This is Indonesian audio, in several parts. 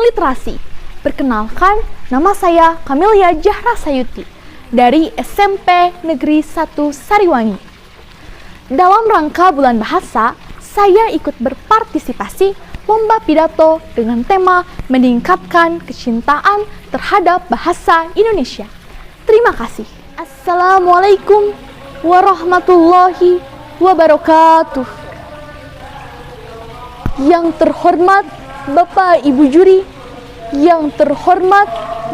literasi. Perkenalkan, nama saya Kamelia Jahra Sayuti dari SMP Negeri 1 Sariwangi. Dalam rangka Bulan Bahasa, saya ikut berpartisipasi lomba pidato dengan tema meningkatkan kecintaan terhadap bahasa Indonesia. Terima kasih. Assalamualaikum warahmatullahi wabarakatuh. Yang terhormat Bapak Ibu juri, yang terhormat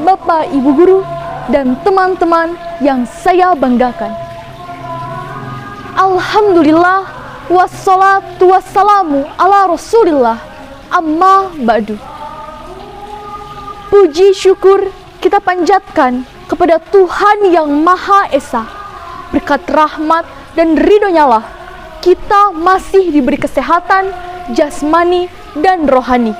Bapak Ibu guru, dan teman-teman yang saya banggakan. Alhamdulillah, wassalatu wassalamu ala rasulillah, amma ba'du. Puji syukur kita panjatkan kepada Tuhan yang Maha Esa. Berkat rahmat dan ridho-Nya lah kita masih diberi kesehatan jasmani dan rohani.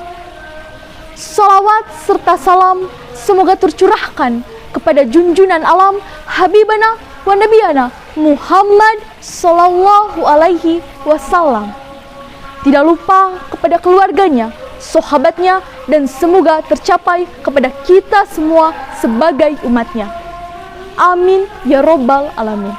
Salawat serta salam semoga tercurahkan kepada junjungan alam Habibana wa Nabiyana Muhammad sallallahu alaihi wasallam. Tidak lupa kepada keluarganya, sahabatnya, dan semoga tercapai kepada kita semua sebagai umatnya. Amin ya robbal alamin.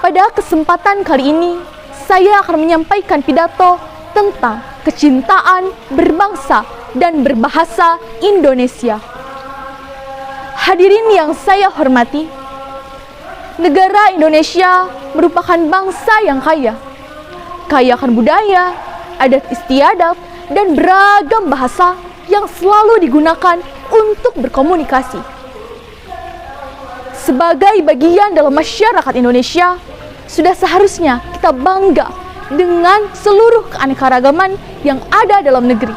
Pada kesempatan kali ini, saya akan menyampaikan pidato tentang kecintaan berbangsa dan berbahasa Indonesia. Hadirin yang saya hormati, negara Indonesia merupakan bangsa yang kaya akan budaya, adat istiadat, dan beragam bahasa yang selalu digunakan untuk berkomunikasi. Sebagai bagian dalam masyarakat Indonesia, sudah seharusnya kita bangga dengan seluruh keanekaragaman yang ada dalam negeri.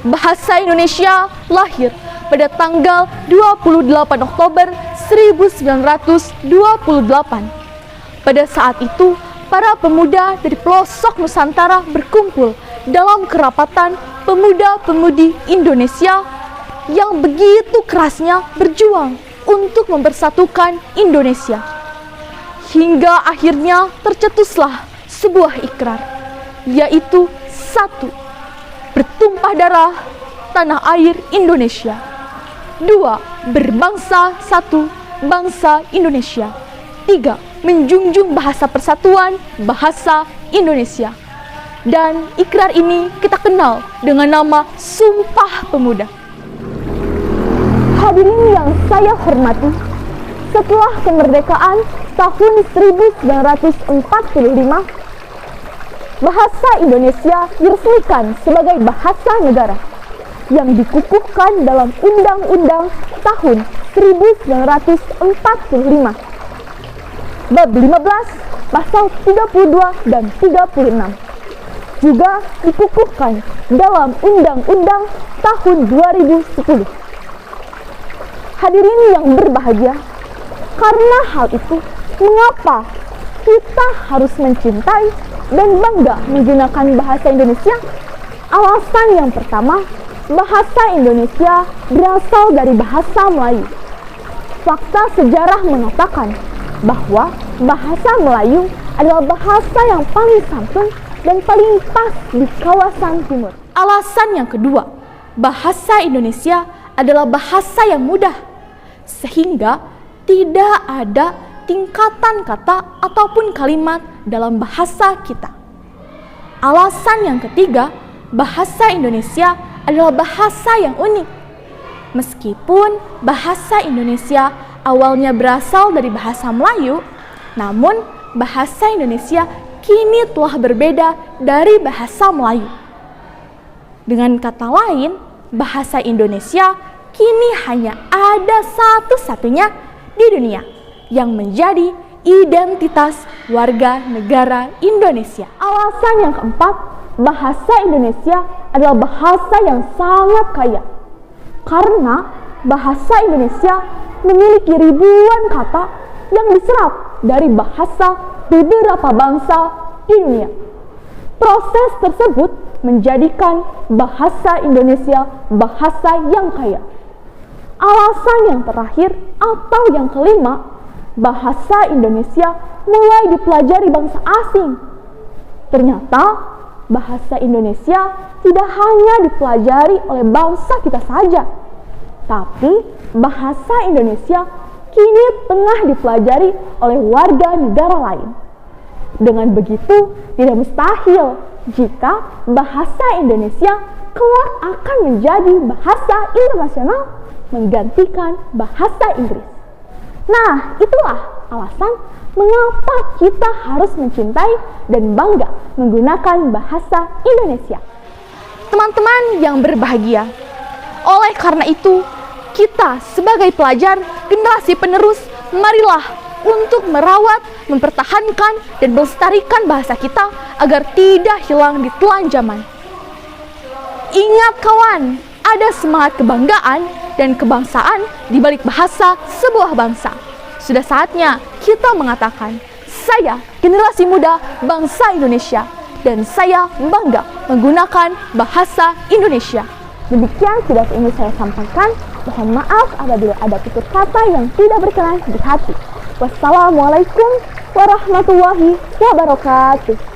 Bahasa Indonesia lahir pada tanggal 28 Oktober 1928. Pada saat itu, para pemuda dari pelosok Nusantara berkumpul dalam kerapatan pemuda-pemudi Indonesia yang begitu kerasnya berjuang untuk mempersatukan Indonesia. Hingga akhirnya tercetuslah sebuah ikrar, yaitu 1. Bertumpah darah tanah air Indonesia. 2. Berbangsa satu, bangsa Indonesia. 3. Menjunjung bahasa persatuan, bahasa Indonesia. Dan ikrar ini kita kenal dengan nama Sumpah Pemuda. Hadirin yang saya hormati, setelah kemerdekaan tahun 1945, bahasa Indonesia diresmikan sebagai bahasa negara yang dikukuhkan dalam Undang-Undang tahun 1945. Bab 15, pasal 32 dan 36 juga dikukuhkan dalam Undang-Undang tahun 2010. Hadirin yang berbahagia, karena hal itu, mengapa kita harus mencintai dan bangga menggunakan bahasa Indonesia? Alasan yang pertama, bahasa Indonesia berasal dari bahasa Melayu. Fakta sejarah mengatakan bahwa bahasa Melayu adalah bahasa yang paling santun dan paling pas di kawasan timur. Alasan yang kedua, bahasa Indonesia adalah bahasa yang mudah, sehingga tidak ada tingkatan kata ataupun kalimat dalam bahasa kita. Alasan yang ketiga, bahasa Indonesia adalah bahasa yang unik. Meskipun bahasa Indonesia awalnya berasal dari bahasa Melayu, namun bahasa Indonesia kini telah berbeda dari bahasa Melayu. Dengan kata lain, bahasa Indonesia kini hanya ada satu-satunya di dunia yang menjadi identitas warga negara Indonesia. Alasan yang keempat, bahasa Indonesia adalah bahasa yang sangat kaya. Karena bahasa Indonesia memiliki ribuan kata yang diserap dari bahasa beberapa bangsa di dunia. Proses tersebut menjadikan bahasa Indonesia bahasa yang kaya. Alasan yang terakhir atau yang kelima, bahasa Indonesia mulai dipelajari bangsa asing. Ternyata bahasa Indonesia tidak hanya dipelajari oleh bangsa kita saja, tapi bahasa Indonesia kini tengah dipelajari oleh warga negara lain. Dengan begitu, tidak mustahil jika bahasa Indonesia kelak akan menjadi bahasa internasional menggantikan bahasa Inggris. Nah, itulah alasan mengapa kita harus mencintai dan bangga menggunakan bahasa Indonesia. Teman-teman yang berbahagia, oleh karena itu, kita sebagai pelajar, generasi penerus, marilah untuk merawat, mempertahankan, dan melestarikan bahasa kita agar tidak hilang di telan zaman. Ingat kawan, ada semangat kebanggaan dan kebangsaan di balik bahasa sebuah bangsa. Sudah saatnya kita mengatakan, saya generasi muda bangsa Indonesia dan saya bangga menggunakan bahasa Indonesia. Demikian sudah ingin saya sampaikan. Mohon maaf apabila ada tutur kata yang tidak berkenan di hati. Wassalamualaikum warahmatullahi wabarakatuh.